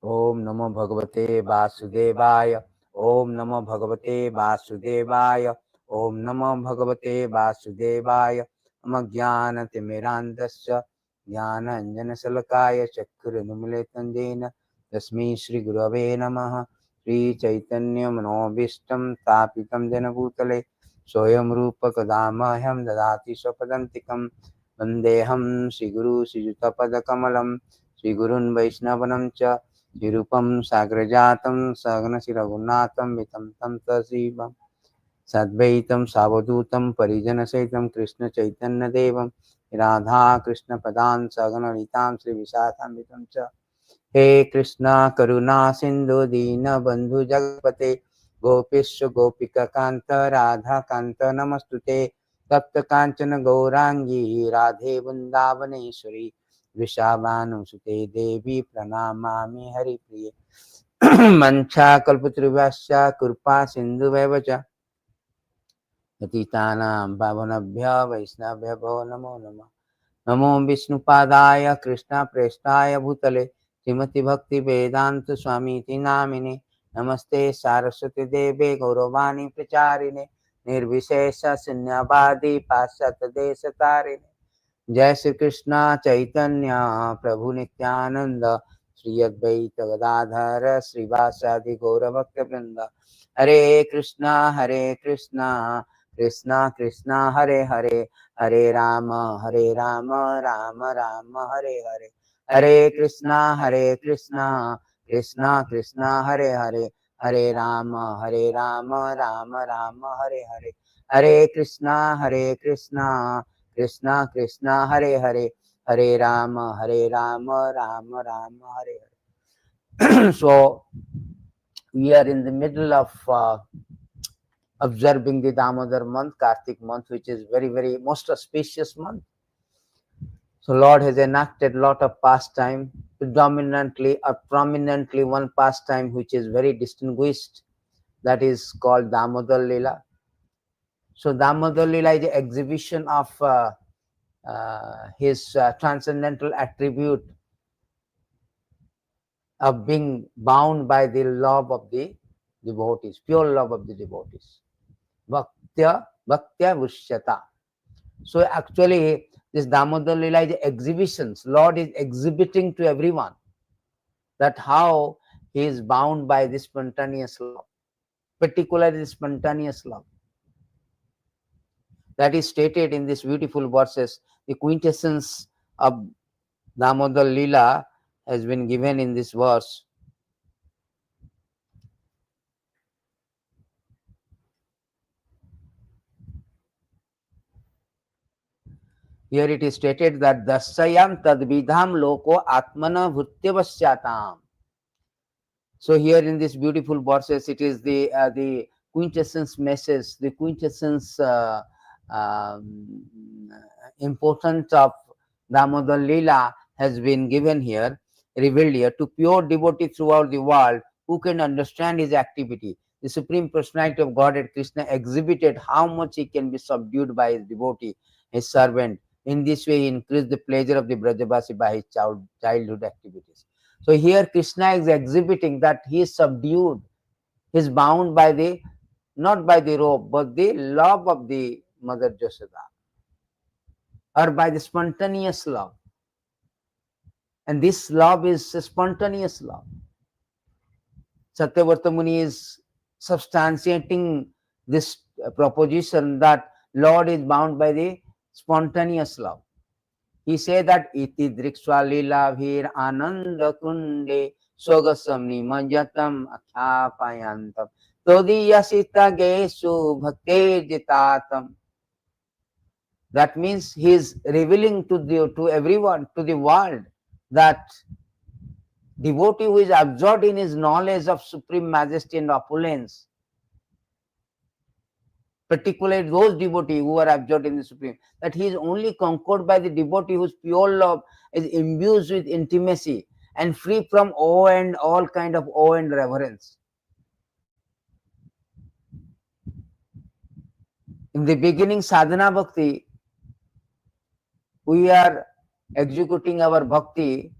Om Namo Bhagavate Vasudevaya. Om Namo Bhagavate Vasudevaya. Om Namo Bhagavate Vasudevaya. Amagyanatimirandasya Jnananjanasalakaya Chakkurunumilitanjena Tasmai Shri Gurave Namaha. Shri Chaitanya Manobishtam Tapitam Janabhutale Soyam Rupa Kadamaham Dadati Swapadantikam Vandeham Shri Guru Shri Jutapada Kamalam Shri Gurun Vaishnavanam Cha Shirupam Sagrajatam Saganasi Raghunatham Vitam Tam Tasivam Sadvaitam Savadutam Parijana Saitam Krishna Chaitanya Devam Radha Krishna Padan Saganalitam Sri Visatham Vitam Cha He Krishna Karuna Sindhu Dina Bandhu Jagpate Gopishya Gopika Kanta Radha Kanta Namastute Tapta Kanchana Gaurangi Radhe Vrindavaneshwari Vrishabhanam Sute Devi Pranamami Hari Priye Mancha Kalpatrivasya Kurpa Sindhu Vevacha Patitanam Pavanabhya Vaisnavya Bhavo Namo Namah Namo Vishnupadaya Krishna Prestaya Bhutale Srimati Bhakti Vedanta Swami Iti Namine Namaste Saraswati Deve Gauravani Pracharine Nirvishesha Sunyavadi Pasyata Desatarine Jai Shri Krishna Chaitanya Prabhu Nityananda Shri Advaita Gadadhara Shri Vasadi Gaura Bhakta Vrinda Hare Krishna Krishna Krishna Hare Hare Hare Rama Rama Rama Hare Hare Hare Krishna Krishna Krishna Hare Hare Hare Rama Rama Rama Hare Hare Hare Krishna Krishna Krishna Hare Hare Hare Rama Rama Rama Hare Hare. So we are in the middle of observing the Damodar month, Kartik month, which is very most auspicious month. So Lord has enacted a lot of pastime, predominantly or prominently one pastime which is very distinguished, that is called Damodar Lila. So Damodar Lila is an exhibition of his transcendental attribute of being bound by the love of the devotees, pure love of the devotees. Bhaktya Vushyata. So actually this Damodar Lila is exhibitions. Lord is exhibiting to everyone that how he is bound by this spontaneous love, particularly the spontaneous love. That is stated in these beautiful verses. The quintessence of Damodar Lila has been given in this verse. Here it is stated that dasayam tadvidham loko atmana bhutyavasyatam. So here in this beautiful verses, it is the quintessence message, the quintessence importance of Damodar Lila has been given here, revealed here to pure devotee throughout the world who can understand his activity. The Supreme Personality of Godhead Krishna exhibited how much he can be subdued by his devotee, his servant. In this way, he increased the pleasure of the Brajavasi by his childhood activities. So here Krishna is exhibiting that he is subdued, he is bound by the, not by the rope, but the love of the Mother Yashoda, or by the spontaneous love. And this love is a spontaneous love. Satyavarta Muni is substantiating this proposition that Lord is bound by the spontaneous love. He said that iti driksva lila vir ananda kunde sogasam nimajatam akhapayantam todiyasita gesu bhakte jitatam. That means he is revealing to everyone, to the world, that devotee who is absorbed in his knowledge of supreme majesty and opulence, particularly those devotees who are absorbed in the Supreme, that he is only conquered by the devotee whose pure love is imbued with intimacy and free from awe and all kind of awe and reverence. In the beginning sadhana bhakti, we are executing our bhakti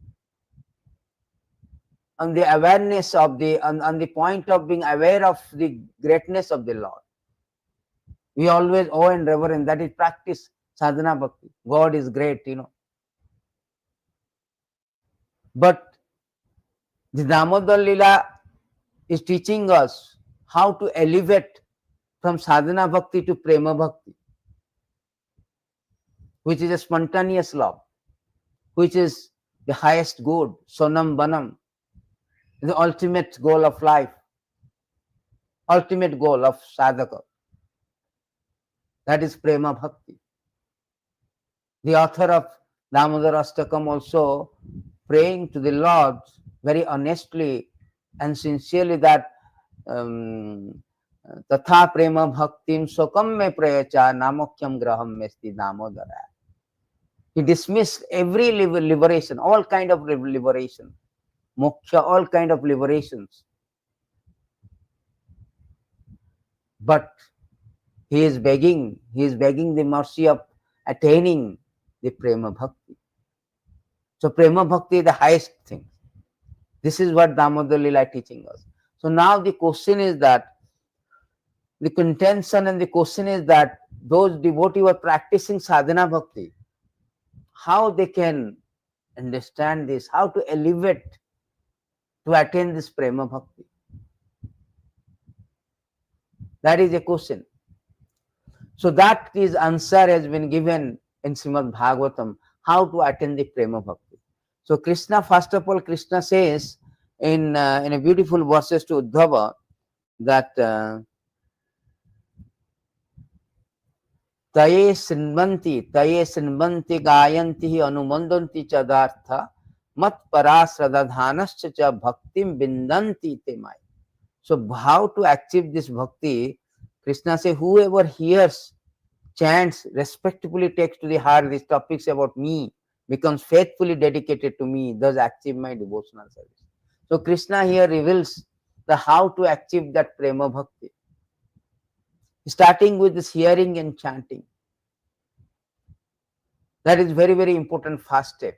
on the awareness of the on the point of being aware of the greatness of the Lord. We always owe and reverence. That is practice sadhana bhakti. God is great, But the Damodar Lila is teaching us how to elevate from sadhana bhakti to prema bhakti, which is a spontaneous love, which is the highest good, sonam banam, the ultimate goal of life, ultimate goal of sadhaka. That is prema bhakti. The author of Damodar Astakam also praying to the Lord very honestly and sincerely that tatha prema bhaktiṁ sokam me prayacha namokyam graham mesti damodara. He dismissed every liberation, all kind of liberation, moksha, all kind of liberations. But he is begging the mercy of attaining the prema bhakti. So prema bhakti is the highest thing. This is what Damodar Lila is teaching us. So now the question is that, the contention and the question is that those devotees who are practicing sadhana bhakti, how they can understand this, how to elevate to attain this prema bhakti. That is a question. So that is answer has been given in Srimad Bhagavatam, how to attain the prema bhakti. So Krishna, first of all, Krishna says in a beautiful verses to Uddhava that taye śṛṇvanti gāyanti anumodanti cādṛtāḥ mat-parāḥ śraddadhānāś cha bhaktiṁ vindanti te mayi. So how to achieve this bhakti? Krishna says, whoever hears, chants, respectfully takes to the heart these topics about me, becomes faithfully dedicated to me, thus achieve my devotional service. So Krishna here reveals the how to achieve that prema bhakti, starting with this hearing and chanting. That is very, very important first step.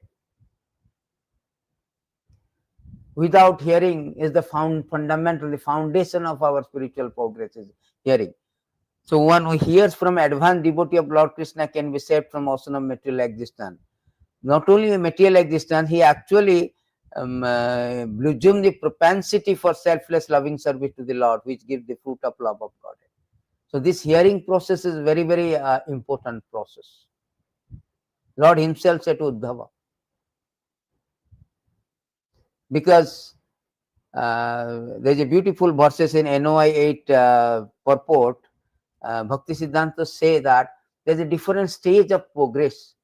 Without hearing is the fundamental, the foundation of our spiritual progress is hearing. So one who hears from advanced devotee of Lord Krishna can be saved from ocean of material existence. Not only material existence, he actually blossomed the propensity for selfless loving service to the Lord, which gives the fruit of love of God. So this hearing process is very, very important process. Lord himself said to Uddhava, because there is a beautiful verses in NOI 8 purport. Bhakti Siddhanta say that there is a different stage of progress.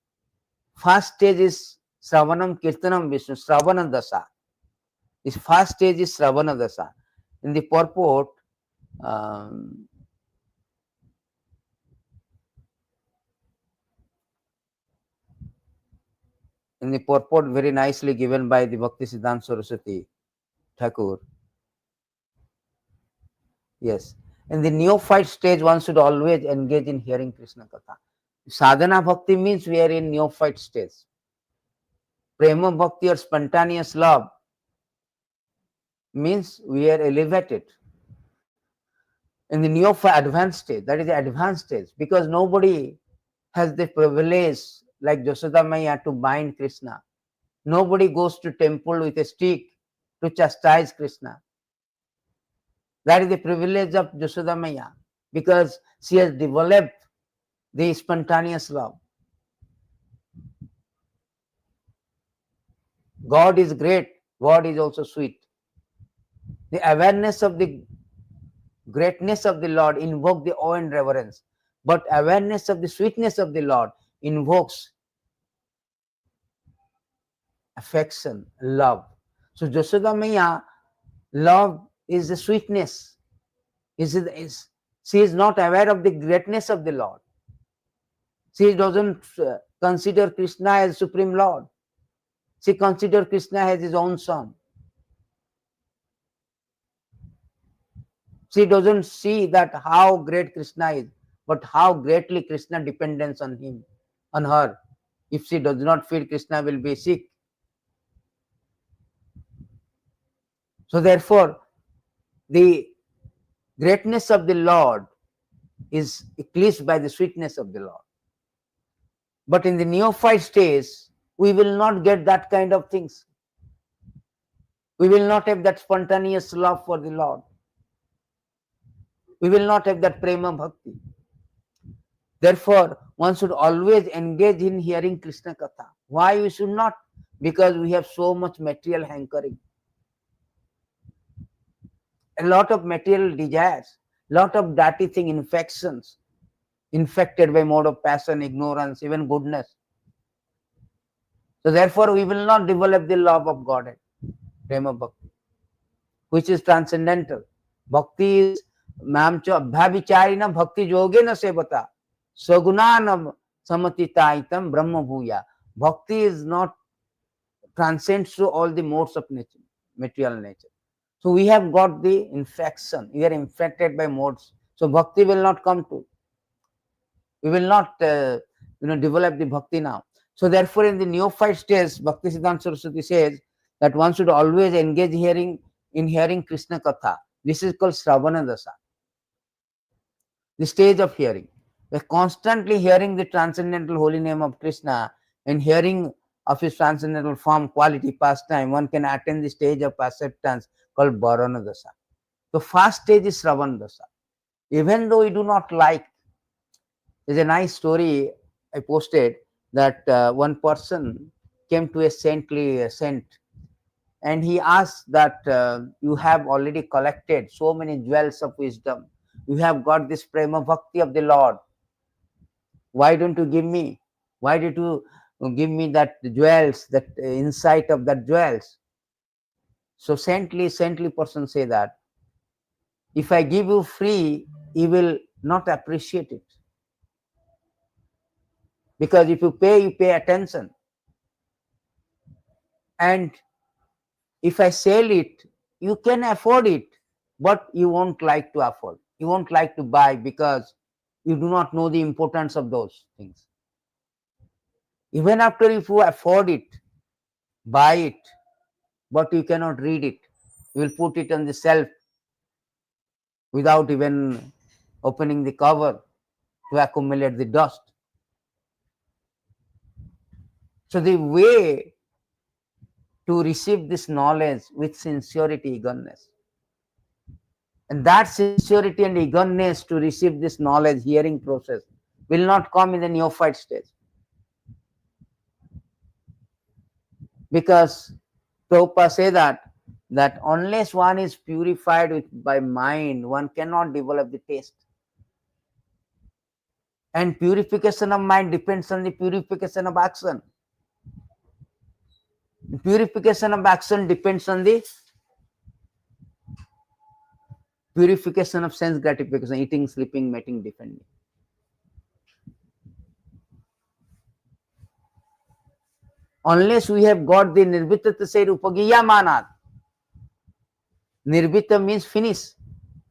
First stage is Śravanam Kirtanam Vishnu, Śravana dasa. This first stage is Śravana dasa. In the purport, very nicely given by the Bhakti Siddhanta Saraswati Thakur. Yes. In the neophyte stage, one should always engage in hearing Krishna Katha. Sadhana Bhakti means we are in neophyte stage. Prema Bhakti or spontaneous love means we are elevated. In the neophyte advanced stage, that is the advanced stage, because nobody has the privilege like Yashoda Maya to bind Krishna. Nobody goes to temple with a stick to chastise Krishna. That is the privilege of Yashoda Maya, because she has developed the spontaneous love. God is great, God is also sweet. The awareness of the greatness of the Lord invokes the awe and reverence, but awareness of the sweetness of the Lord invokes affection, love. So Yashoda Maya, love is the sweetness. She is not aware of the greatness of the Lord. She doesn't consider Krishna as Supreme Lord. She considers Krishna as his own son. She doesn't see that how great Krishna is, but how greatly Krishna depends on him, on her. If she does not feel, Krishna will be sick. So therefore, the greatness of the Lord is eclipsed by the sweetness of the Lord. But in the neophyte stage, we will not get that kind of things. We will not have that spontaneous love for the Lord. We will not have that Prema Bhakti. Therefore, one should always engage in hearing Krishna Katha. Why we should not? Because we have so much material hankering. A lot of material desires, lot of dirty thing, infections, infected by mode of passion, ignorance, even goodness. So therefore, we will not develop the love of Godhead, Prema Bhakti, which is transcendental. Bhakti is mamcha abhyavicharina bhakti yogena sevata sagunanam samatitaitam brahma bhuya. Bhakti is not transcends to all the modes of nature, material nature. So we have got the infection. We are infected by modes. So bhakti will not come to. We will not, develop the bhakti now. So therefore, in the neophyte stage, Bhaktisiddhanta Saraswati says that one should always engage in hearing Krishna Katha. This is called Śṛṛvana dasa, the stage of hearing. By constantly hearing the transcendental holy name of Krishna and hearing of his transcendental form, quality, pastime, one can attain the stage of acceptance called Varana dasa. The first stage is Śṛṛvana dasa. Even though we do not like, there's a nice story I posted that one person came to a saint and he asked that you have already collected so many jewels of wisdom. You have got this Prema Bhakti of the Lord. Why don't you give me? Why did you give me that jewels, that insight of that jewels? So saintly person say that if I give you free, you will not appreciate it. Because if you pay attention. And if I sell it, you can afford it, but you won't like to afford. You won't like to buy because you do not know the importance of those things. Even after if you afford it, buy it, but you cannot read it. You will put it on the shelf without even opening the cover to accumulate the dust. So the way to receive this knowledge with sincerity, eagerness, and that sincerity and eagerness to receive this knowledge, hearing process, will not come in the neophyte stage. Because Prabhupada say that unless one is purified by mind, one cannot develop the taste. And purification of mind depends on the purification of action. Purification of action depends on the purification of sense gratification, eating, sleeping, mating, defending. Unless we have got the nirvita say upagiya manat. Nirvita means finish.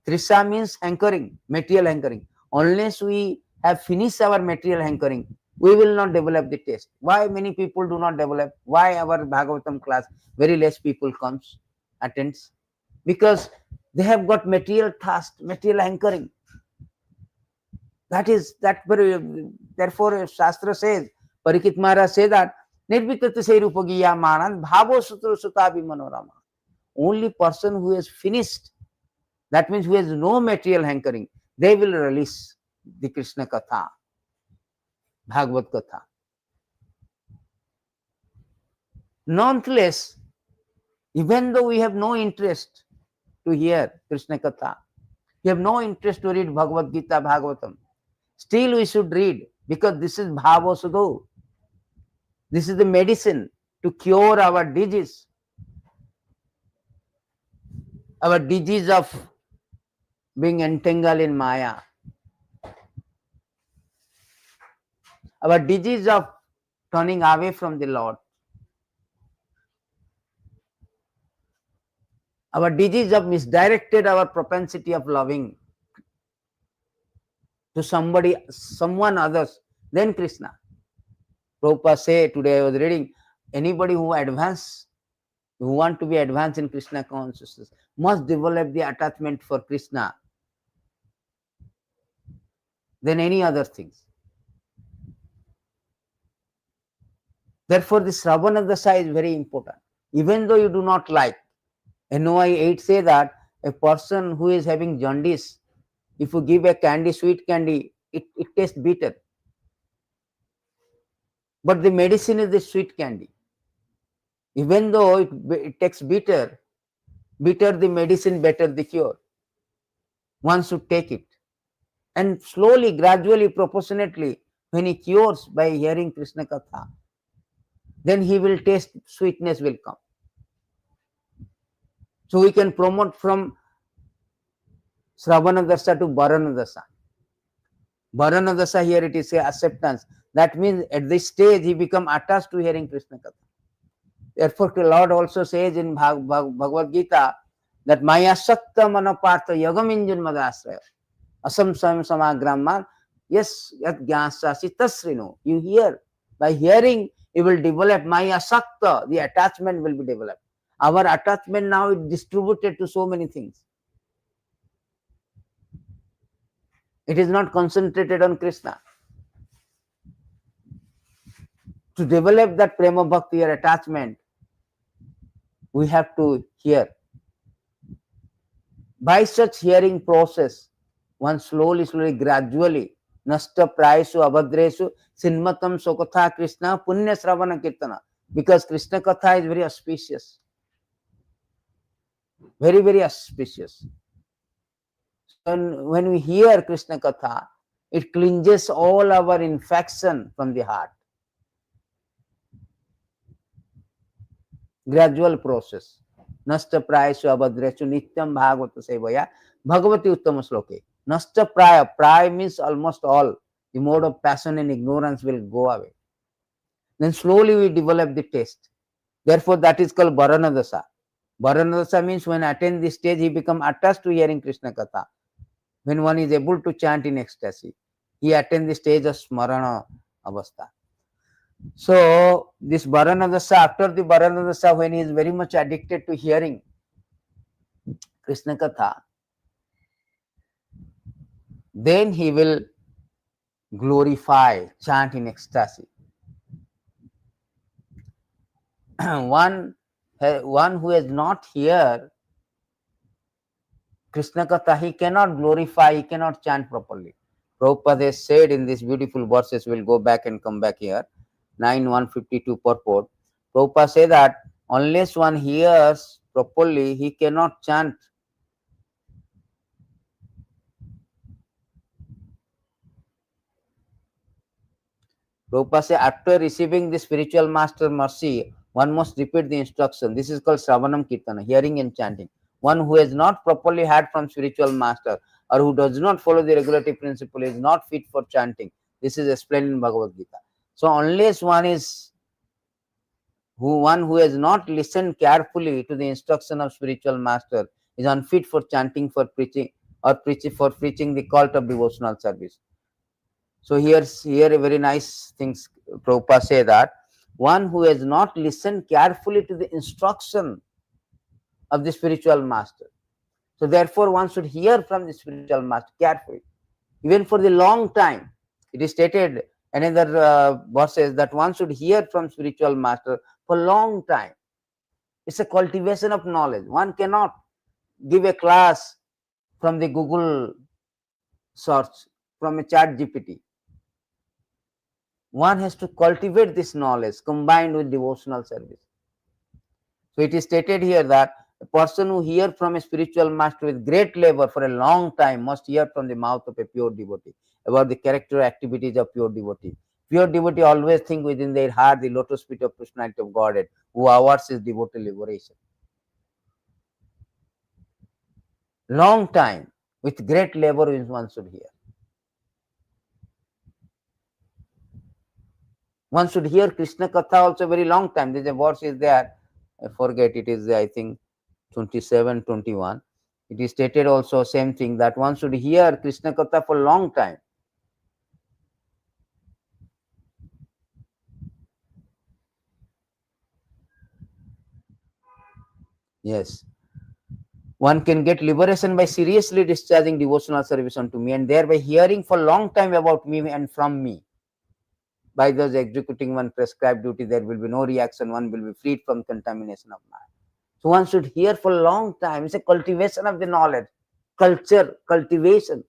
Trisa means hankering, material hankering. Unless we have finished our material hankering, we will not develop the taste. Why many people do not develop? Why our Bhagavatam class, very less people comes, attends? Because they have got material thirst, material hankering. Therefore Shastra says, Parikit Maharaj says that Nirvitat Sairupagiya Manan Bhavo Sutra Sutabi Manorama. Only person who has finished, that means who has no material hankering, they will release the Krishna Katha, Bhagavad Katha. Nonetheless, even though we have no interest to hear Krishna Katha, we have no interest to read Bhagavad Gita, Bhagavatam, still we should read, because this is Bhava Sudho. This is the medicine to cure our disease. Our disease of being entangled in Maya. Our disease of turning away from the Lord. Our disease of misdirected our propensity of loving to someone others than Krishna. Prabhupada say, today I was reading, anybody who advances who want to be advanced in Krishna consciousness, must develop the attachment for Krishna than any other things. Therefore, the Śṛṛvana dasa is very important. Even though you do not like, NOI 8 say that a person who is having jaundice, if you give a candy, sweet candy, it tastes bitter. But the medicine is the sweet candy. Even though it takes bitter the medicine, better the cure. One should take it. And slowly, gradually, proportionately, when he cures by hearing Krishna Katha, then he will taste, sweetness will come. So we can promote from Śṛṛvana dasa to Varana dasa. Varana dasa, here it is a acceptance. That means at this stage he become attached to hearing Krishna Katha. Therefore, the Lord also says in Bhagavad Gita that maya sakta manapartha yagaminjun madasraya asam samagramman yes yat gyasasi tasrino. You hear. By hearing, you will develop maya sakta, the attachment will be developed. Our attachment now is distributed to so many things. It is not concentrated on Krishna. To develop that Prema Bhakti or attachment, we have to hear. By such hearing process, one slowly, gradually, nasta prayesu abhadresu sinmatam sokatha Krishna punya sravana kirtana. Because Krishna Katha is very auspicious. Very, very auspicious. When we hear Krishna Katha, it cleanses all our infection from the heart. Gradual process. Nasta prayesu abhadresu nityam bhagavata sevaya bhagavati uttama sloke. Nasta praya means almost all. The mode of passion and ignorance will go away. Then slowly we develop the taste. Therefore, that is called Varana dasa. Varana dasa means when attain this stage, he become attached to hearing Krishna Katha. When one is able to chant in ecstasy, he attains the stage of Smarana Avastha. So, this Varana dasa, after the Varana dasa, when he is very much addicted to hearing Krishna Katha, then he will glorify, chant in ecstasy. One who has not heard Krishna Katha, he cannot glorify, he cannot chant properly. Prabhupada has said in these beautiful verses, we'll go back and come back here, 9:152 purport. Prabhupada said that unless one hears properly, he cannot chant. Prabhupada said after receiving the spiritual master mercy, one must repeat the instruction. This is called Shravanam Kirtana, hearing and chanting. One who has not properly heard from spiritual master or who does not follow the regulative principle is not fit for chanting. This is explained in Bhagavad Gita. So unless one who has not listened carefully to the instruction of spiritual master is unfit for chanting, for preaching, or for preaching the cult of devotional service. So here a very nice things Prabhupada say that one who has not listened carefully to the instruction of the spiritual master. So therefore one should hear from the spiritual master carefully, even for the long time. It is stated another verses that one should hear from spiritual master for long time. It's a cultivation of knowledge. One cannot give a class from the Google search, from a chat GPT. One has to cultivate this knowledge combined with devotional service. So it is stated here that a person who hears from a spiritual master with great labor for a long time must hear from the mouth of a pure devotee about the character activities of pure devotee. Pure devotee always think within their heart the lotus feet of personality of Godhead, who awards his devotee liberation. Long time, with great labor one should hear. One should hear Krishna Katha also very long time. There's a verse is there, I forget, it is I think 27, 21. It is stated also same thing that one should hear Krishna Katha for long time. Yes. One can get liberation by seriously discharging devotional service unto me and thereby hearing for long time about me and from me. By thus executing one prescribed duty, there will be no reaction. One will be freed from contamination of mind. So one should hear for a long time. It's a cultivation of the knowledge, culture, cultivation.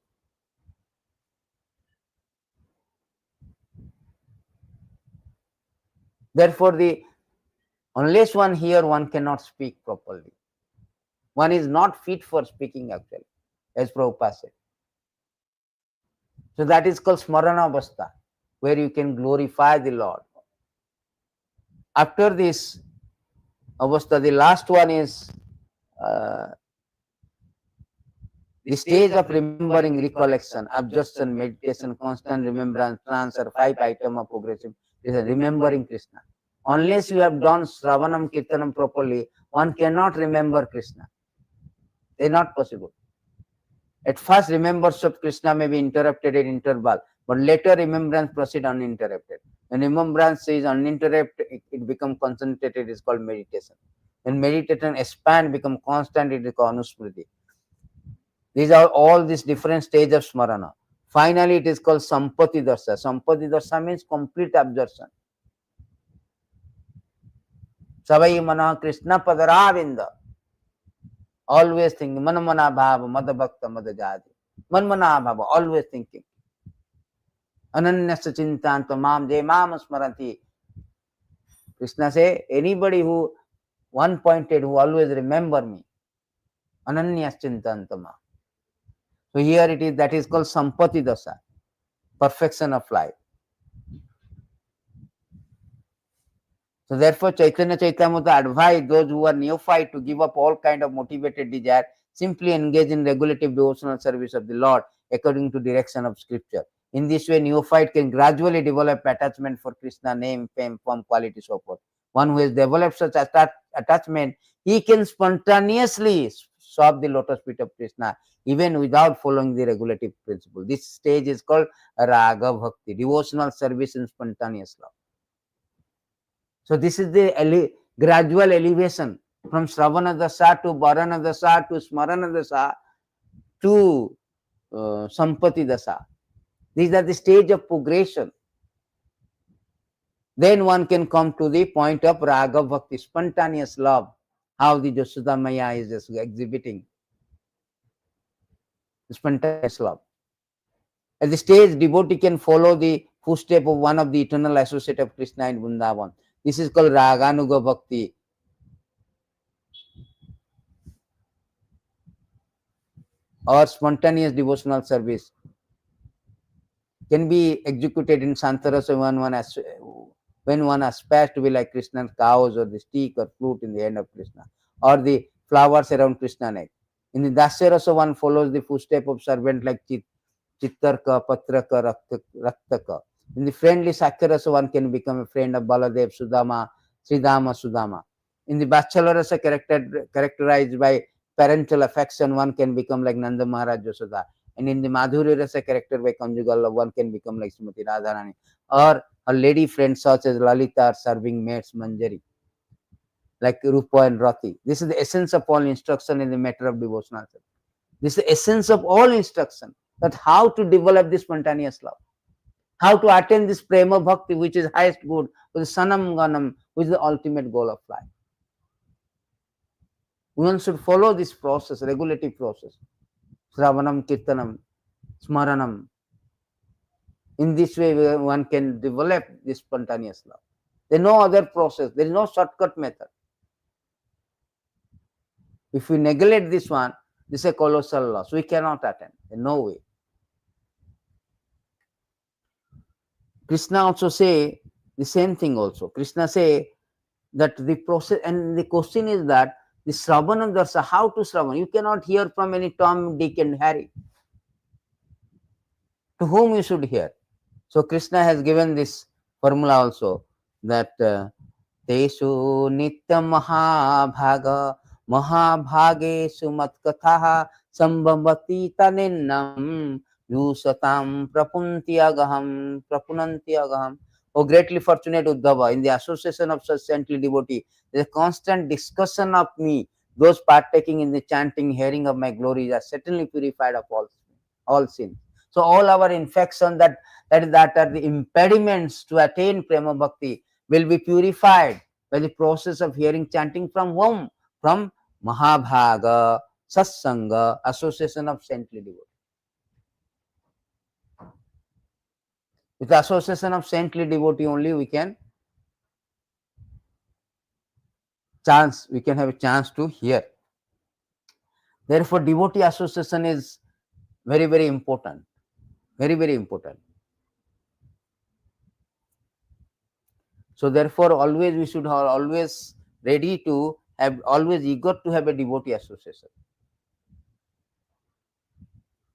Therefore, unless one hear, one cannot speak properly. One is not fit for speaking actually, as Prabhupada said. So that is called Smarana Avastha, where you can glorify the Lord. After this Avastha, the last one is the stage of remembering, recollection, absorption, meditation, constant remembrance, trance are 5 items of progressive remembering Krishna. Unless you have done Shravanam Kirtanam properly, one cannot remember Krishna. They are not possible. At first, remembrance of Krishna may be interrupted at interval, but later remembrance proceeds uninterrupted. When remembrance is uninterrupted, it becomes concentrated, it is called meditation. When meditation expands, becomes constant, it is called anusmriti. These are all these different stages of smarana. Finally, it is called sampati dasa. Sampati dasa means complete absorption. Savai mana Krishna padaravinda. Always thinking, manamana bhava, mada bhakta, mada jadi. Manmana bhava, always thinking. Ananyasya chintanto mam je mam smaranti. Krishna say, anybody who one-pointed, who always remember me. Ananyasya chintanto mam. So here it is, that is called sampati dasa, perfection of life. So therefore, Chaitanya Chaitamrita advised those who are neophyte to give up all kind of motivated desire, simply engage in regulative devotional service of the Lord according to direction of Scripture. In this way, neophyte can gradually develop attachment for Krishna, name, fame, form, quality, so forth. One who has developed such attachment, he can spontaneously serve the lotus feet of Krishna, even without following the regulative principle. This stage is called Raga Bhakti, devotional service in spontaneous love. So this is the gradual elevation from Shravana Dasa to Bharana Dasa to Smarana Dasa to Sampati Dasa. These are the stage of progression. Then one can come to the point of Raga Bhakti, spontaneous love, how the Jasudha Maya is just exhibiting. Spontaneous love. At the stage, devotee can follow the footstep of one of the eternal associate of Krishna in Vrindavan. This is called Raganuga Bhakti. Or spontaneous devotional service can be executed in Santarasa when one aspires to be like Krishna's cows, or the stick or flute in the hand of Krishna, or the flowers around Krishna's neck. In the Dasyarasa, one follows the footstep of servant like Chittarka, Patraka, Raktaka. In the friendly Sakhyarasa, one can become a friend of Baladev, Sudama, Sridama, Sudama. In the Vatsala characterized by parental affection, one can become like Nanda Maharaj Yashoda. And in the Madhurya Rasa character by conjugal love, one can become like Srimati Radharani. Or a lady friend such as Lalita are serving maids Manjari, like Rupa and Rati. This is the essence of all instruction in the matter of devotional service. This is the essence of all instruction, that how to develop this spontaneous love, how to attain this Prema Bhakti, which is highest good, which is Sanam Ganam, which is the ultimate goal of life. One should follow this process, regulative process. Shravanam, Kirtanam, Smaranam. In this way, one can develop this spontaneous love. There is no other process. There is no shortcut method. If we neglect this one, this is a colossal loss. We cannot attain. In no way. Krishna also say the same thing also. Krishna say that the process, and the question is that the Shravana Dasa, how to Shravan? You cannot hear from any Tom, Dick and Harry. To whom you should hear? So Krishna has given this formula also, that Teshu Nitya Mahabhaga Mahabhageshu Matkathaha Sambhavati Taninnam Yusatam Prapunti Agaham. Oh, greatly fortunate Uddhava, in the association of such saintly devotee, there is a constant discussion of me. Those partaking in the chanting, hearing of my glories are certainly purified of all sins. So all our infection that are the impediments to attain Prema Bhakti will be purified by the process of hearing chanting from whom? From Mahabhaga, Satsanga, association of saintly devotees. With the association of saintly devotee only we can have a chance to hear. Therefore, devotee association is very, very important. Very, very important. So therefore, always we should have always ready to have, always eager to have a devotee association.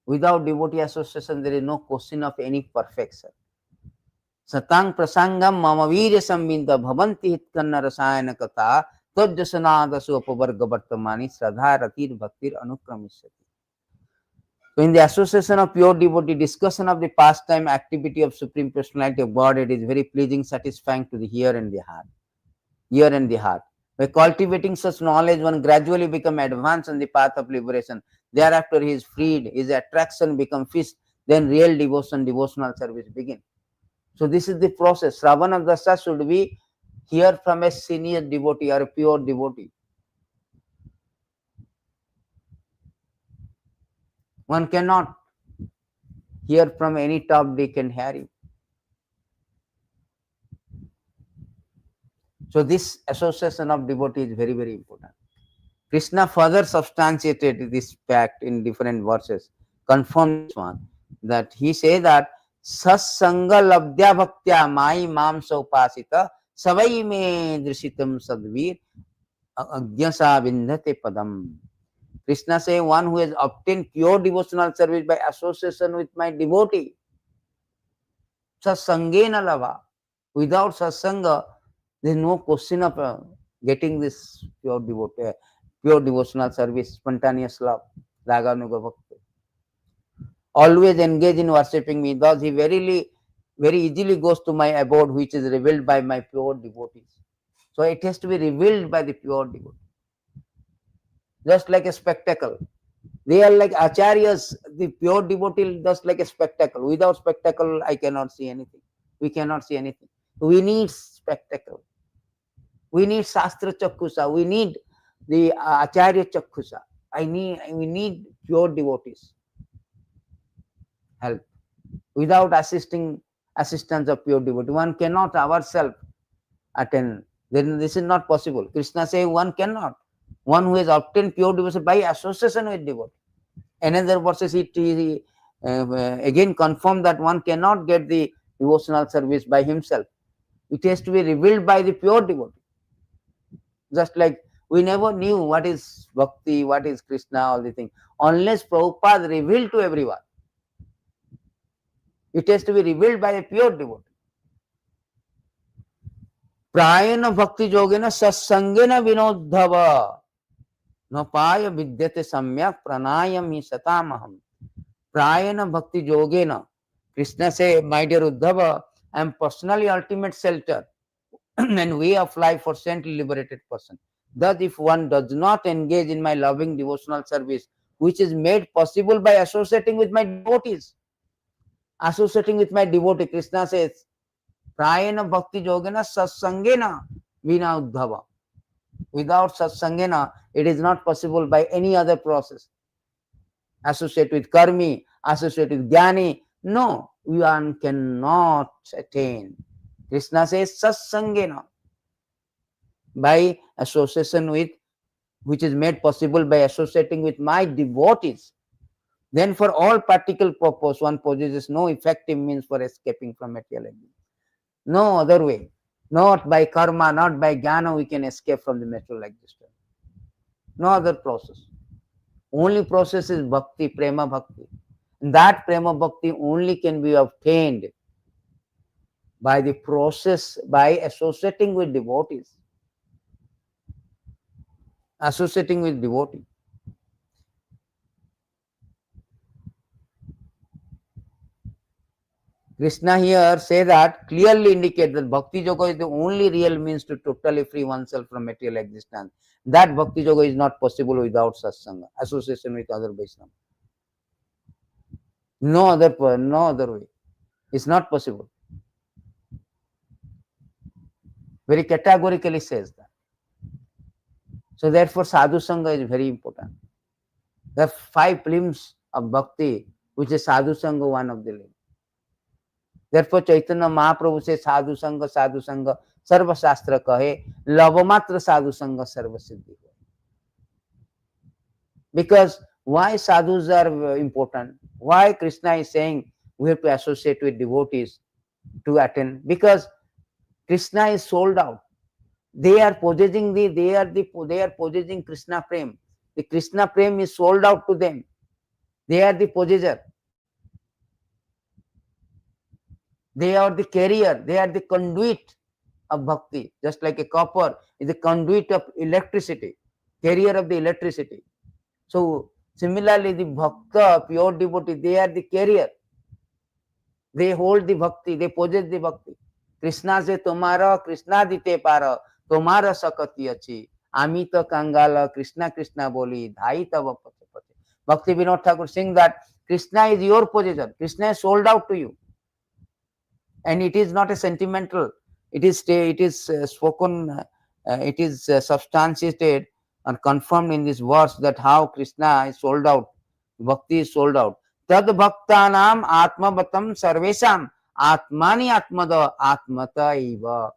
Without devotee association, there is no question of any perfection. Satang prasangam mamavirya sambinda bhavanti hitkanna rasayana katha tadjasanadasu apavarga vartamani śraddadhānāś bhaktir anukramishyati. So in the association of pure devotee, discussion of the pastime activity of Supreme Personality of Godhead is very pleasing, satisfying to the ear and the heart. Ear and the heart. By cultivating such knowledge, one gradually becomes advanced on the path of liberation. Thereafter, he is freed, his attraction becomes fixed, then real devotion, devotional service begins. So this is the process. Śṛṇvana dasa should be hear from a senior devotee or a pure devotee. One cannot hear from any top dick and Harry. So this association of devotee is very, very important. Krishna further substantiated this fact in different verses, confirmed this one, that he says that satsanga labdya bhaktya mayi mam saupasita savai me drishitam sadvir agyasa vindate padam. Krishna says, one who has obtained pure devotional service by association with my devotee, satsangena lava. Without satsanga, there is no question of getting this pure devotee, pure devotional service, spontaneous love, raganuga bhakti. Always engage in worshipping me, thus he very easily goes to my abode, which is revealed by my pure devotees. So it has to be revealed by the pure devotee. Just like a spectacle. They are like acharyas, the pure devotee, just like a spectacle. Without spectacle, I cannot see anything. We cannot see anything. We need spectacle. We need Shastra Chakshusa. We need the Acharya Chakshusa. We need pure devotees. Help. Without assistance of pure devotee, one cannot ourselves attain. Then this is not possible. Krishna says one cannot. One who has obtained pure devotion by association with devotee. Another verses he again confirmed that one cannot get the devotional service by himself. It has to be revealed by the pure devotee. Just like we never knew what is bhakti, what is Krishna, all the things, unless Prabhupada revealed to everyone. It has to be revealed by a pure devotee. Prayena bhakti yogena satsangena vinodhava napaya vidyate samyak pranayam hi satamaham. Prayena bhakti yogena. Krishna say, my dear Uddhava, I am personally ultimate shelter and way of life for saintly liberated person. Thus, if one does not engage in my loving devotional service, which is made possible by associating with my devotees, Krishna says, Prayena bhakti yogena satsangena vina uddhava. Without satsangena, it is not possible by any other process. Associate with karmi, associate with jnani. No, one cannot attain. Krishna says satsangena, by association with, which is made possible by associating with my devotees. Then for all practical purpose, one possesses no effective means for escaping from material existence. No other way. Not by karma, not by jnana we can escape from the material existence. No other process. Only process is bhakti, prema bhakti. And that prema bhakti only can be obtained by the process, by associating with devotees. Associating with devotee. Krishna here say that, clearly indicate that Bhakti Yoga is the only real means to totally free oneself from material existence. That Bhakti Yoga is not possible without satsanga, association with other Vaishnavas. No other way. It's not possible. Very categorically says that. So therefore, sadhu sangha is very important. There are 5 limbs of bhakti, which is sadhu sangha, one of the limbs. Therefore, Chaitanya Mahaprabhu says, sadhu sangha, sarva shastra kahe, lavamatra sadhu sangha, sarva siddhi. Because why sadhus are important? Why Krishna is saying we have to associate with devotees to attain? Because Krishna is sold out. They are possessing they are possessing Krishna Prem. The Krishna Prem is sold out to them. They are the possessor. They are the carrier. They are the conduit of bhakti. Just like a copper is the conduit of electricity, carrier of the electricity. So similarly, the bhakta, pure devotee, they are the carrier. They hold the bhakti. They possess the bhakti. Krishna se tomara, Krishna dite para, tomara sakati achi. Amita kangala, Krishna Krishna boli, dhai tava pate pate. Bhakti Vinod Thakur sing that Krishna is your possessor. Krishna is sold out to you. And it is not a sentimental. It is spoken. It is substantiated and confirmed in this verse that how Krishna is sold out. Bhakti is sold out. Tad bhaktanam atmavatam sarvesam atmani atmada atmata eva.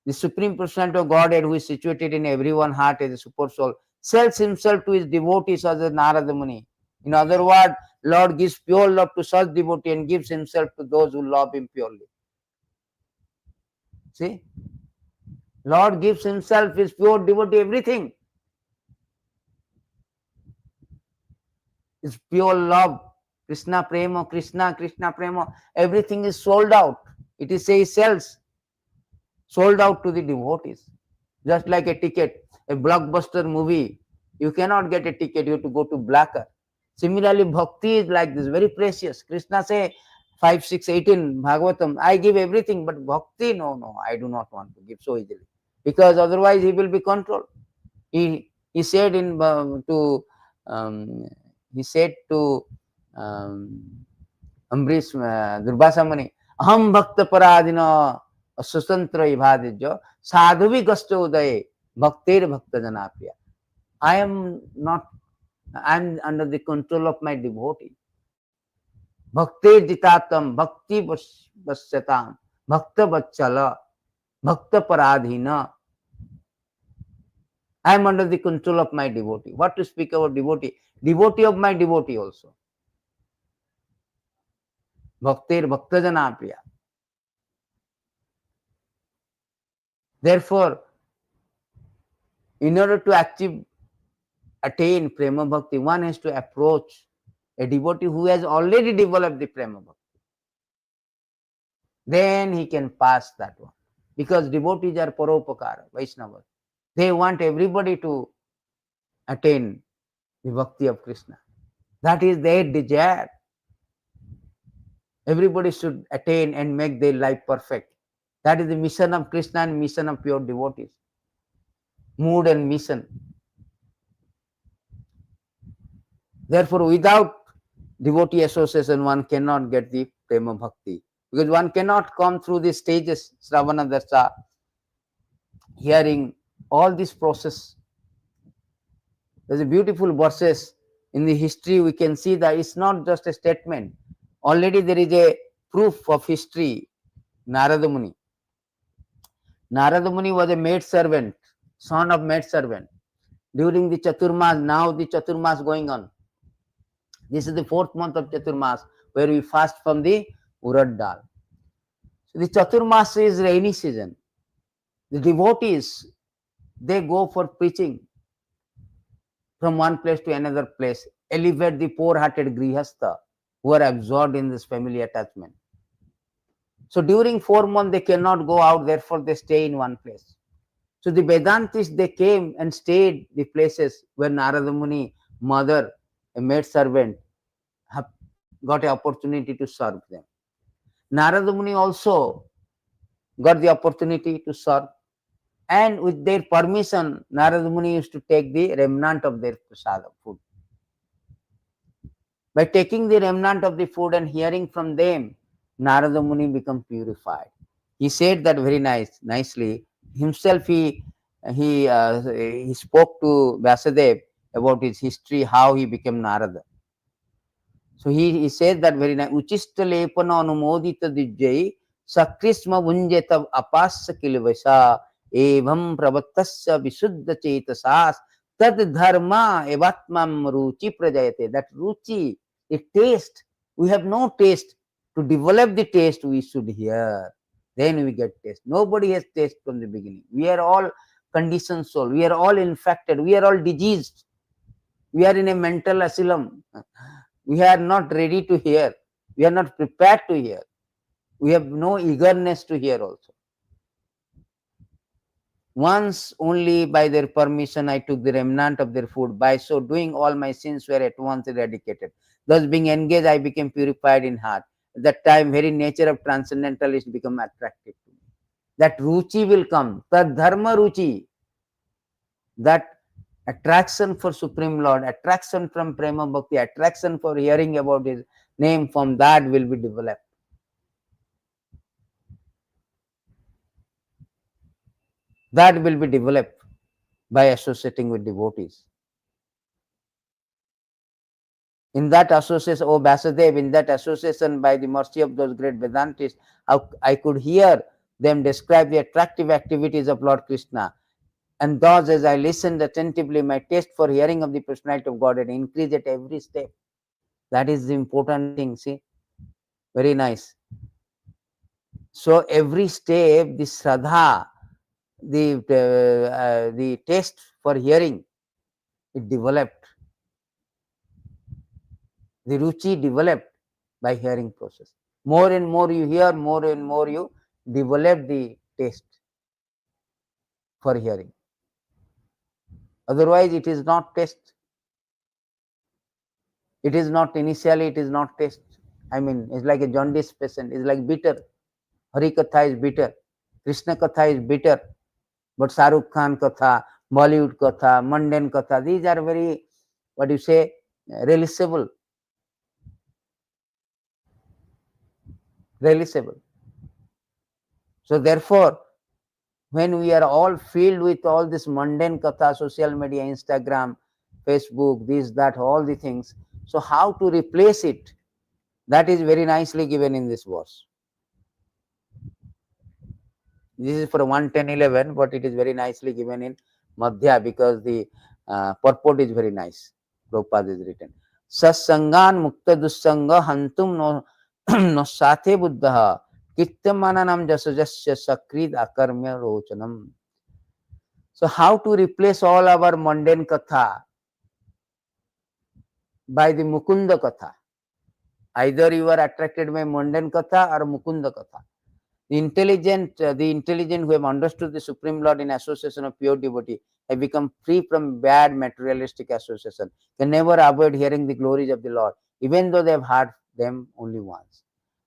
The Supreme Personality of Godhead, who is situated in everyone's heart as a super soul, sells himself to his devotees as a Narada Muni. In other words, Lord gives pure love to such devotee and gives himself to those who love him purely. See? Lord gives himself, his pure devotee, everything. It's pure love. Krishna Prema, Krishna Prema. Everything is sold out. It is say sells. Sold out to the devotees. Just like a ticket, a blockbuster movie. You cannot get a ticket, you have to go to blacker. Similarly, bhakti is like this, very precious. Krishna say 5, 6, 18 Bhagavatam, I give everything, but bhakti, no, I do not want to give so easily. Because otherwise he will be controlled. He said to Ambrish Durvasa Muni, aham bhakta paradina susantra ibhadijya sadhuvi gasto udaye bhaktir bhakta janapriya. I am under the control of my devotee. Bhakti jitatam, bhakti vasyatam, bhakta vachala, bhakta paradhina. I am under the control of my devotee. What to speak about devotee? Devotee of my devotee also. Bhaktir bhakta janapriya. Therefore, in order to attain Prema Bhakti, one has to approach a devotee who has already developed the Prema Bhakti. Then he can pass that one. Because devotees are paropakara, Vaishnavas. They want everybody to attain the Bhakti of Krishna. That is their desire. Everybody should attain and make their life perfect. That is the mission of Krishna and mission of pure devotees. Mood and mission. Therefore, without devotee association, one cannot get the Prema Bhakti. Because one cannot come through the stages, Shravana Dasa, hearing all this process. There's a beautiful verses in the history. We can see that it's not just a statement. Already there is a proof of history. Narada Muni. Narada Muni was a maid servant, son of maid servant. During the Chaturmas, now the Chaturmas going on. This is the 4th month of Chaturmas, where we fast from the Urad Dal. So the Chaturmas is rainy season. The devotees, they go for preaching from one place to another place, elevate the poor-hearted grihastha who are absorbed in this family attachment. So during 4 months, they cannot go out, therefore they stay in one place. So the Vedantists, they came and stayed the places where Narada Muni, mother, a maid servant, have got an opportunity to serve them. Narada Muni also got the opportunity to serve, and with their permission, Narada Muni used to take the remnant of their prasada food. By taking the remnant of the food and hearing from them, Narada Muni become purified. He said that very nicely. Himself, he spoke to Vyasadeva about his history, how he became Narada. So he said that very nice. Uchista lepana anumodita dijjai sakrisma vunjeta apasya kilvasa evam pravattasya visuddha chetasas tad dharma evatmam ruchi prajayate. That ruchi, the taste, we have no taste. To develop the taste, we should hear. Then we get taste. Nobody has taste from the beginning. We are all conditioned soul. We are all infected. We are all diseased. We are in a mental asylum. We are not ready to hear. We are not prepared to hear. We have no eagerness to hear also. Once only by their permission I took the remnant of their food. By so doing, all my sins were at once eradicated. Thus being engaged, I became purified in heart. At that time, very nature of transcendentalist become attractive to me. That ruchi will come. Tad dharma ruchi. That attraction for Supreme Lord, attraction from Prema Bhakti, attraction for hearing about His name, from that will be developed. That will be developed by associating with devotees. In that association, O Vyasadeva, in that association, by the mercy of those great Vedantists, I could hear them describe the attractive activities of Lord Krishna. And thus, as I listened attentively, my taste for hearing of the personality of Godhead increased at every step. That is the important thing, see. Very nice. So every step, the śraddha, the taste for hearing, it developed. The ruchi developed by hearing process. More and more you hear, more and more you develop the taste for hearing. Otherwise, it is not taste. It is not initially, it is not taste. I mean, it's like a jaundice patient. It's like bitter. Hari Katha is bitter. Krishna Katha is bitter. But Shahrukh Khan Katha, Bollywood Katha, mundane Katha, these are very, what do you say, relisable. Relisable. So therefore, when we are all filled with all this mundane Katha, social media, Instagram, Facebook, this, that, all the things, so how to replace it? That is very nicely given in this verse. This is for 110.11, but it is very nicely given in Madhya because the purport is very nice. Prabhupada is written. Sassangan mukta dussanga hantum no sathe buddha kityamananam jasajasya sakrid akarmya rochanam. So how to replace all our mundane katha? By the Mukunda katha. Either you are attracted by mundane katha or Mukunda katha. The intelligent who have understood the Supreme Lord in association of pure devotee have become free from bad materialistic association. Can never avoid hearing the glories of the Lord, even though they have heard them only once.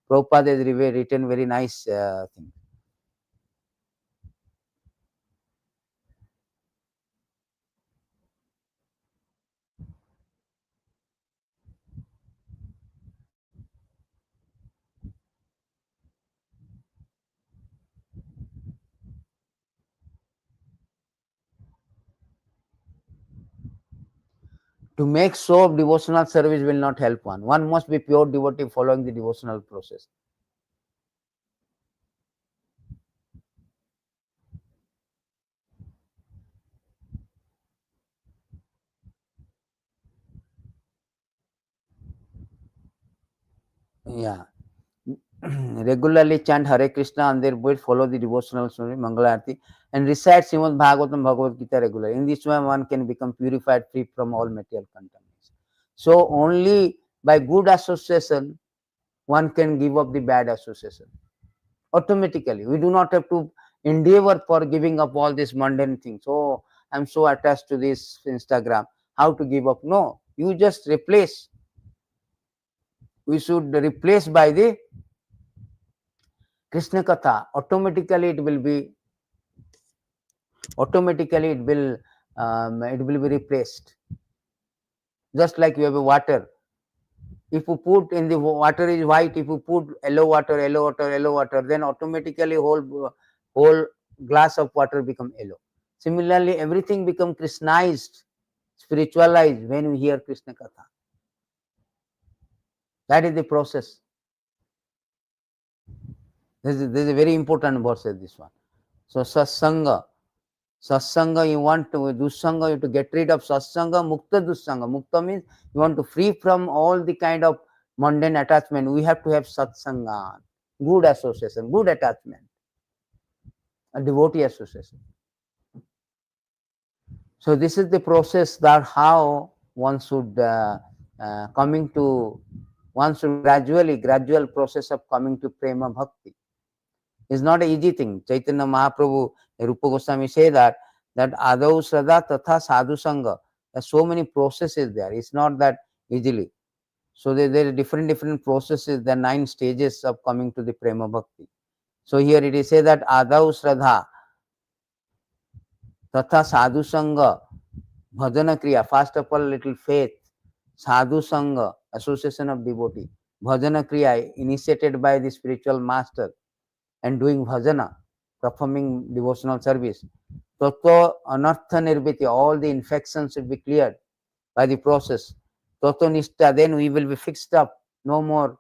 Prabhupada has written very nice thing. To make show of devotional service will not help one. One must be pure devotee following the devotional process. Yeah. Regularly chant Hare Krishna on their bed, follow the devotional story, Mangalarti, and recite Srimad Bhagavatam, Bhagavad Gita regularly. In this way, one can become purified, free from all material contamination. So, only by good association, one can give up the bad association. Automatically, we do not have to endeavor for giving up all these mundane things. Oh, I'm so attached to this Instagram. How to give up? No, you just replace. We should replace by the Krishna Katha, automatically it will be replaced. Just like you have a water. If you put in the water is white, if you put yellow water, then automatically whole glass of water become yellow. Similarly, everything become Krishnized, spiritualized when we hear Krishna Katha. That is the process. This is a very important verse, this one. So satsanga, you want to dussanga, you have to get rid of satsanga, mukta dussanga. Mukta means you want to free from all the kind of mundane attachment. We have to have satsanga, good association, good attachment, a devotee association. So this is the process that how one should gradual process of coming to Prema Bhakti. It's not an easy thing. Chaitanya Mahaprabhu, Rupa Goswami say that adau śraddha tatha sadhu sanga. There's so many processes there. It's not that easily. So there are different processes. There are 9 stages of coming to the Prema Bhakti. So here it is say that adau śraddha tatha sadhu sanga bhajana kriya. First of all, little faith. Sadhu sanga, association of devotee. Bhajana kriya, initiated by the spiritual master and doing bhajana, performing devotional service. Tato anartha nirbhiti, all the infections should be cleared by the process. Tato nishta, then we will be fixed up, no more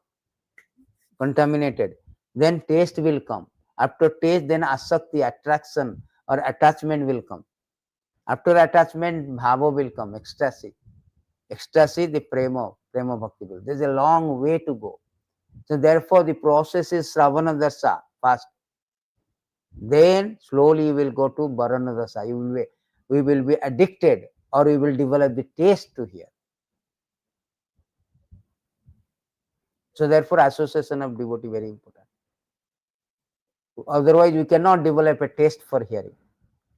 contaminated. Then taste will come. After taste, then asakti, attraction or attachment will come. After attachment, bhava will come, ecstasy. Ecstasy, the prema bhakti will. There is a long way to go. So therefore, the process is śṛṛvana dasa first. Then slowly you will go to varana dasa. We will be addicted, or we will develop the taste to hear. So therefore, association of devotee very important. Otherwise, we cannot develop a taste for hearing.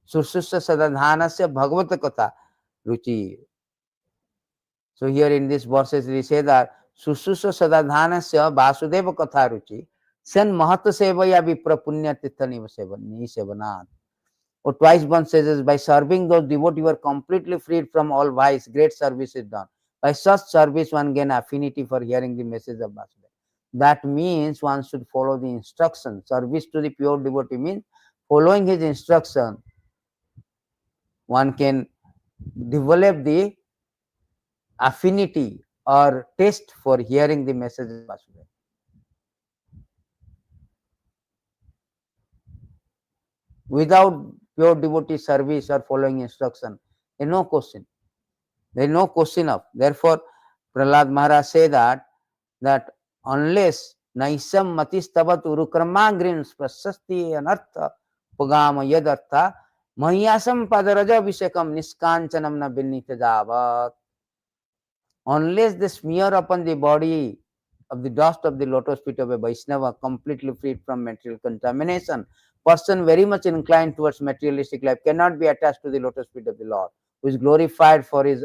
Sursusya śraddadhānāśya bhagavata katha ruci. So here in this verses we say that Sususya śraddadhānāśya vasudeva katha ruci sen mahata sevaya vipra punya tirtha nisevanāt. Or twice one says is by serving those devotees who are completely freed from all vice, great service is done. By such service one gain affinity for hearing the message of Vasudeva. That means one should follow the instruction. Service to the pure devotee means following his instruction. One can develop the affinity or taste for hearing the message of Vasudeva. Without pure devotee service or following instruction, there is no question. There is no question of. Therefore, Prahlad Maharaj say that unless naisam matistavat urukramagrins prasasti anartha pagama yadartha mahiyasam padaraja vishekam niskanchanam na binnita javat. Unless they smear upon the body of the dust of the lotus feet of a Vaishnava, completely freed from material contamination, person very much inclined towards materialistic life cannot be attached to the lotus feet of the Lord, who is glorified for his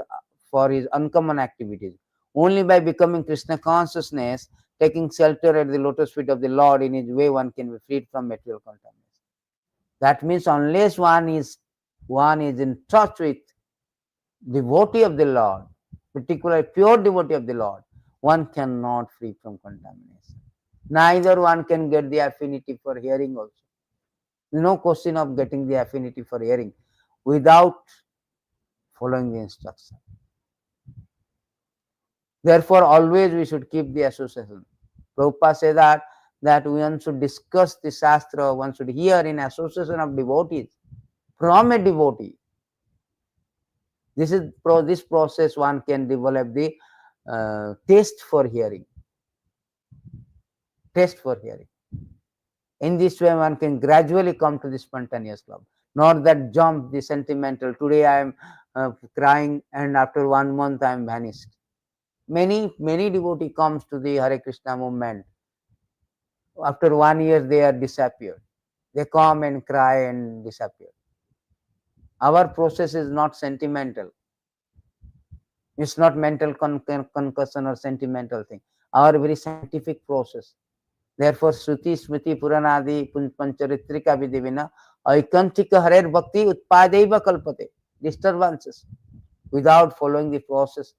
uncommon activities. Only by becoming Krishna consciousness, taking shelter at the lotus feet of the Lord, in his way one can be freed from material contamination. That means unless one is in touch with devotee of the Lord, particularly pure devotee of the Lord, one cannot free from contamination. Neither one can get the affinity for hearing also. No question of getting the affinity for hearing without following the instruction. Therefore, always we should keep the association. Prabhupada said that one should discuss the Shastra, one should hear in association of devotees, from a devotee. This process one can develop the taste for hearing. Taste for hearing. In this way, one can gradually come to the spontaneous love. Not that jump, the sentimental. Today I am crying, and after 1 month I am vanished. Many devotees comes to the Hare Krishna movement. After 1 year they are disappeared. They come and cry and disappear. Our process is not sentimental. It's not mental concussion or sentimental thing. Our very scientific process. Therefore, Shruti, Smriti, Puranadi, Pancharitrika Vidivina, Aikantika Harer Bhakti Utpadeva Kalpate. Disturbances. Without following the process.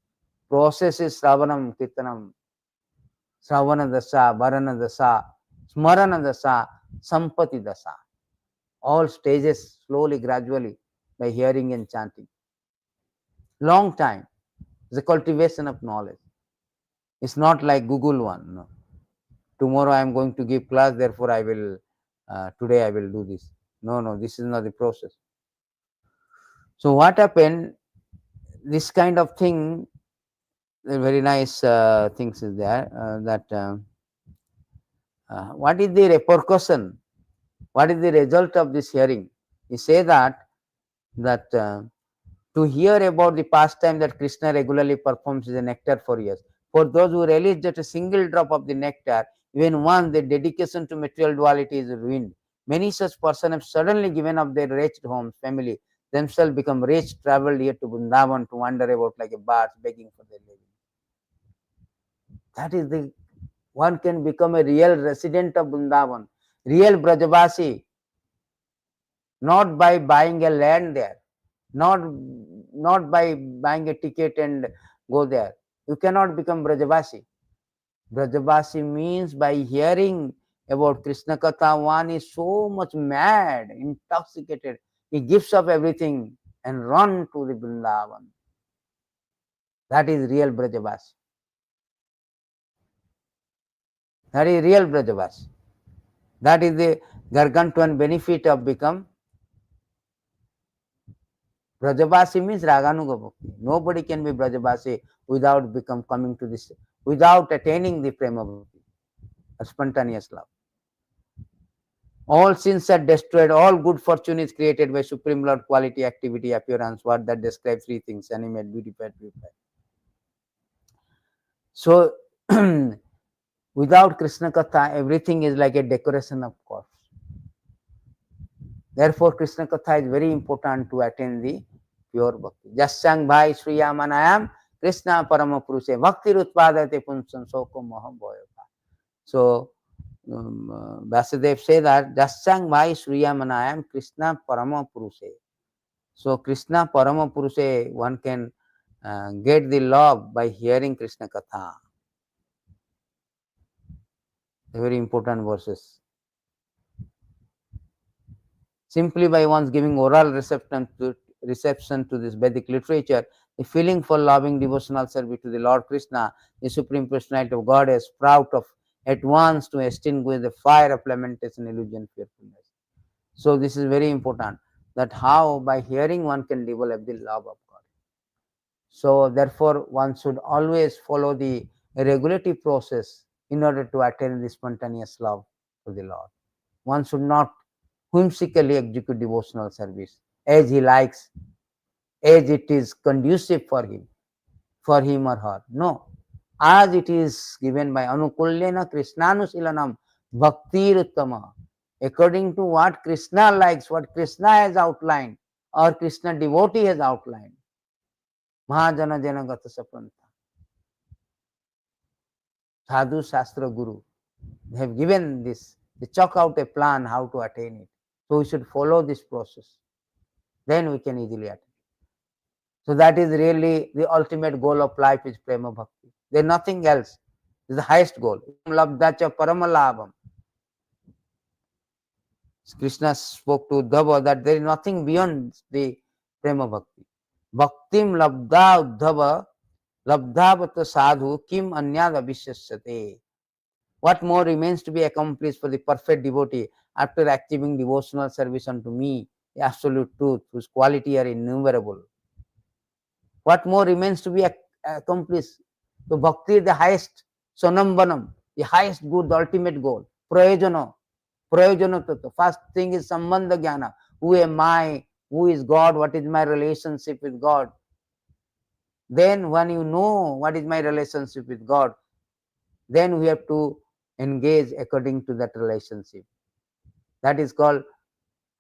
Process is Shravanam, Kirtanam, Shravana Dasa, Varana Dasa, Smarana Dasa, Sampati Dasa. All stages slowly, gradually, by hearing and chanting. Long time. The cultivation of knowledge. It's not like Google one. No. Tomorrow I am going to give class, therefore I will, today I will do this. No, this is not the process. So what happened, this kind of thing, very nice things is there, what is the repercussion? What is the result of this hearing? He say that to hear about the pastime that Krishna regularly performs is a nectar for years. For those who relish just a single drop of the nectar, even once, their dedication to material duality is ruined. Many such persons have suddenly given up their wretched homes, family, themselves become rich, traveled here to Vrindavan to wander about like a bird, begging for their living. That is the one can become a real resident of Vrindavan, real Brajavasi, not by buying a land there, not by buying a ticket and go there. You cannot become Brajavasi. Brajavasi means by hearing about Krishna Katha, one is so much mad, intoxicated. He gives up everything and run to the Vrindavan. That is real Brajavasi. That is real Brajavasi. That is the gargantuan benefit of become Brajavasi means Raganuga Bhakti. Nobody can be Brajavasi without coming to this, without attaining the Prema Bhakti, a spontaneous love. All sins are destroyed, all good fortune is created by Supreme Lord, quality, activity, appearance, word that describes three things: animate, beautified, purified. So, without Krishna Katha, everything is like a decoration of corpse. Therefore, Krishna Katha is very important to attain the pure bhakti. Jasyang bhai sriyamanayam Krishna parama purushe bhakti rutpadate punsan soko moham boyoka. So, Vasudev say that Jasyang bhai sriyamanayam Krishna parama purushe. So, Krishna parama purushe, one can get the love by hearing Krishna Katha. Very important verses. Simply by one's giving oral reception to this Vedic literature, the feeling for loving devotional service to the Lord Krishna, the Supreme Personality of Godhead, sprout of at once to extinguish the fire of lamentation, illusion, fearfulness. So this is very important, that how by hearing one can develop the love of God. So therefore one should always follow the regulative process in order to attain the spontaneous love to the Lord. One should not whimsically execute devotional service as he likes, as it is conducive for him or her. No, as it is given by anukulyena krishnanusilanam bhaktiruttama, according to what Krishna likes, what Krishna has outlined, or Krishna devotee has outlined. Mahajana janagata sapranta. Sadhu Shastra Guru, they have given this, they chalk out a plan how to attain it. So we should follow this process. Then we can easily attain. So that is really the ultimate goal of life, is Prema Bhakti. There is nothing else. It is the highest goal. Labdacha paramalabham. Krishna spoke to Uddhava that there is nothing beyond the Prema Bhakti. Bhaktiṁ labdha uddhava labdhavata sadhu kim anyad abhisyasyate. What more remains to be accomplished for the perfect devotee after achieving devotional service unto me, the absolute truth, whose quality are innumerable? What more remains to be accomplished? So bhakti is the highest, sonambanam, the highest good, the ultimate goal. Prayojana tattva. First thing is sambandha jnana. Who am I? Who is God? What is my relationship with God? Then when you know what is my relationship with God, then we have to engage according to that relationship. That is called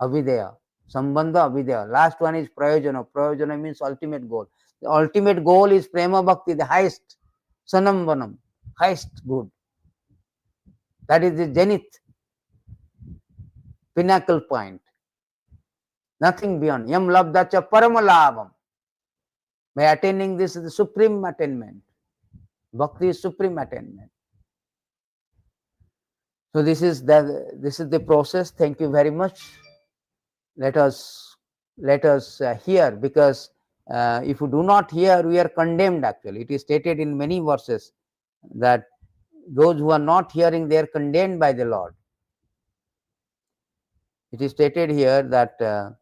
avidya. Sambandha avidya. Last one is prayojana. Prayojana means ultimate goal. The ultimate goal is Prema Bhakti, the highest, sanambanam, highest good. That is the zenith, pinnacle point. Nothing beyond. Yam labdacha paramalabham. By attaining this is the supreme attainment. Bhakti is supreme attainment. So this is the process. Thank you very much. Let us hear, because if you do not hear, we are condemned. Actually, it is stated in many verses that those who are not hearing, they are condemned by the Lord. It is stated here that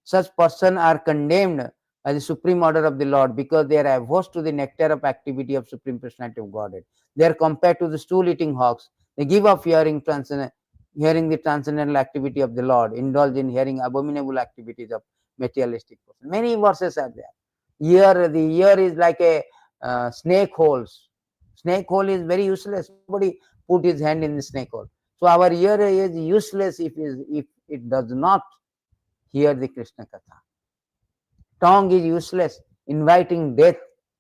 such persons are condemned by the supreme order of the Lord, because they are averse to the nectar of activity of Supreme Personality of Godhead. They are compared to the stool-eating hogs. They give up hearing the transcendental activity of the Lord, indulge in hearing abominable activities of materialistic person. Many verses are there. The ear is like a snake holes. Snake hole is very useless. Nobody put his hand in the snake hole. So our ear is useless if it does not hear the Krishna Katha. Tongue is useless, inviting death,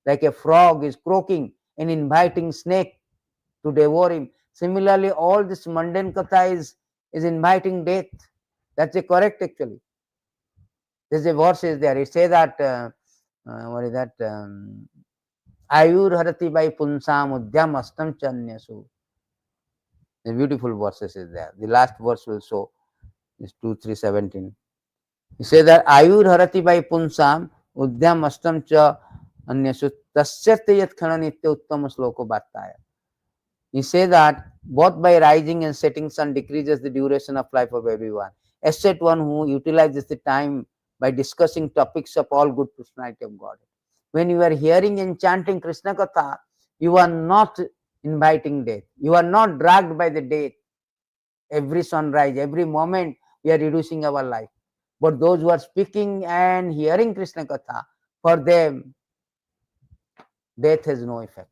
like a frog is croaking and inviting snake to devour him. Similarly, all this mundane Katha is inviting death. That's correct actually. There's a verse is there. It says that, what is that? Ayur harati by punsam udyam astam chanyasu. The beautiful verses is there. The last verse will show is 2:3:17. He says that Ayur harati by punsam udyam astam cha anyasu tasyate yat khana nitya uttama sloko bhattaya. He says that both by rising and setting sun decreases the duration of life of everyone, except one who utilizes the time by discussing topics of all good personality of God. When you are hearing and chanting Krishna Katha, you are not inviting death. You are not dragged by the death. Every sunrise, every moment, we are reducing our life. But those who are speaking and hearing Krishna Katha, for them, death has no effect.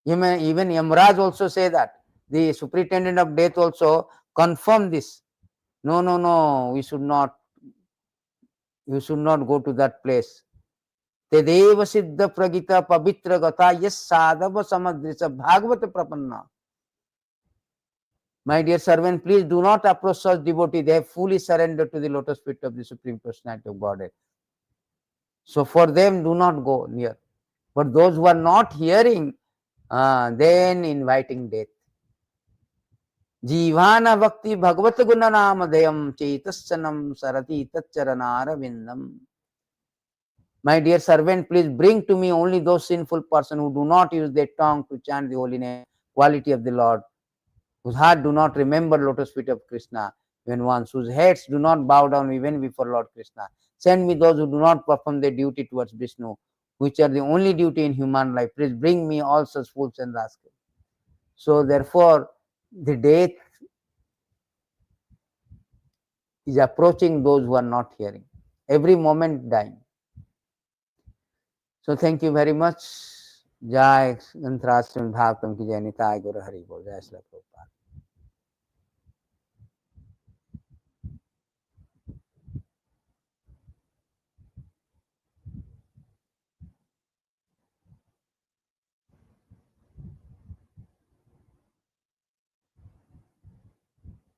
Even Yamraj also say that. The superintendent of death also confirm this. No, we should not go to that place. Tedeva siddha pragita pavitra gata yes sadhava samadrisa bhagavata prapanna. My dear servant, please do not approach such devotee. They have fully surrendered to the lotus feet of the Supreme Personality of Godhead. So for them, do not go near. But those who are not hearing, then inviting death. Jivana bhakti bhagavat gunanamadayam chaitasyanam sarati tatcharanara vindam. My dear servant, please bring to me only those sinful persons who do not use their tongue to chant the holy name, quality of the Lord, whose heart do not remember lotus feet of Krishna even once, whose heads do not bow down even before Lord Krishna. Send me those who do not perform their duty towards Vishnu, which are the only duty in human life. Please bring me all such fools and rascals. So therefore, the death is approaching those who are not hearing. Every moment dying. So thank you very much. Jai Gāyanti Bhaktiṁ ki Jai Nitai Gaura Hari Bol. Jai Śrī Prabhupada.